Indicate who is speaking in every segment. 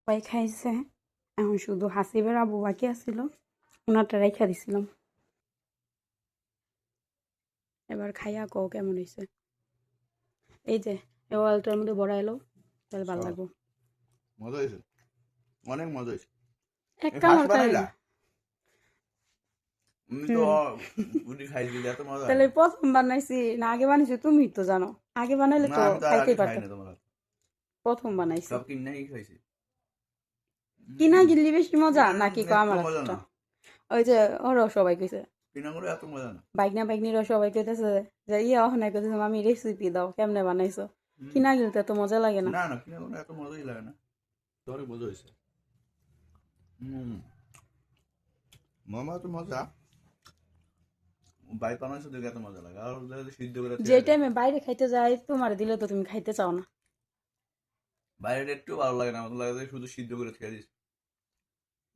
Speaker 1: সবাই খাইছে, এখন শুধু হাসিবের আবু বাকি আছিল, ওনারটা রেখা দিছিলাম। এবার খাইয়া কও কেমন হয়েছে। এই যে এই ওয়ালটার মধ্যে বড় এলো, তাহলে ভালো লাগবো।
Speaker 2: মজা হয়েছে, অনেক মজা হয়েছে।
Speaker 1: এক কামড় খাই
Speaker 2: তো গুলি খাইছি, এত মজা হয়
Speaker 1: তাহলে
Speaker 2: না।
Speaker 1: প্রথম বানাইছি না আগে বানাইছি তুমি তো জানো, আগে বানাইলে
Speaker 2: না,
Speaker 1: তো
Speaker 2: আমি তো আর আগে
Speaker 1: খাইতেই
Speaker 2: খাই
Speaker 1: পারতাম।
Speaker 2: না তোমার হাত।
Speaker 1: প্রথম বানাইছি।
Speaker 2: সব কিনাই খাইছি।
Speaker 1: কিনা গিললি বেশি মজা
Speaker 2: কিনা
Speaker 1: নাকি কো
Speaker 2: একটু
Speaker 1: আমার
Speaker 2: মজা
Speaker 1: হাতটা?
Speaker 2: না,
Speaker 1: ওই যে ওরাও সবাই কইছে,
Speaker 2: কিনা করে এত মজা না।
Speaker 1: বাইকনা বাইকনিরাও সবাই কইতেছে যে অহনাই কইতেছে আমি রেসিপি দাও কেমনে বানাইছো।
Speaker 2: হুম।
Speaker 1: কিনা গিলতে তো মজা লাগে না।
Speaker 2: না না, কিনা করে এত মজাই লাগে না, তো অনেক মজা হয়েছে। মামা তো মজা, বাইক বানাইছে দেখে এত মজা লাগে, আর যদি সিদ্ধ করে
Speaker 1: যে
Speaker 2: খেয়ে দেয়
Speaker 1: টাইমে বাইরে খাইতে যাই তোমার দিলে তো তুমি খাইতে চাও না।
Speaker 2: বাইরেটা একটু ভালো লাগে না, আমাদের লাগে যে শুধু সিদ্ধ করে খেয়ে দিস।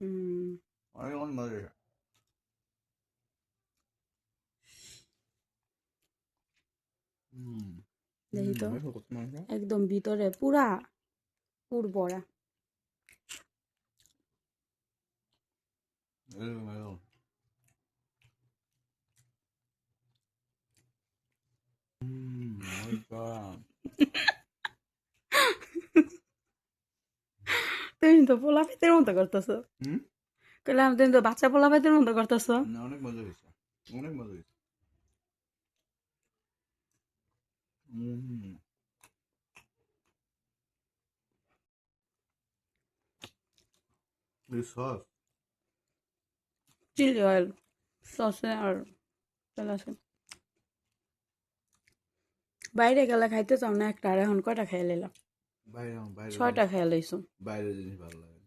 Speaker 1: হুম,
Speaker 2: অনেক অনেক মজা হয়েছে।
Speaker 1: দেখি তো
Speaker 2: কত মাংস।
Speaker 1: একদম ভিতরে পুরা পুর বড়া।
Speaker 2: এরকম এরকম। my God.
Speaker 1: তুমি তো পোলা পেতের মতো করতেছো।
Speaker 2: হুম?
Speaker 1: কইলাম তুমি তো বাচ্চা পোলা পেতের মতো করতেছো।
Speaker 2: না, অনেক মজা হয়েছে, অনেক মজা হয়েছে। এই সস
Speaker 1: চিলি অয়েল সসে আর তেল আছে। বাইরে গেলে খাইতে চাও না একটা, আর এখন কয়টা খাই লাইলাম?
Speaker 2: বাইরে বাইরে
Speaker 1: 6টা খাই লাইছো।
Speaker 2: বাইরে জিনিস ভালো লাগে।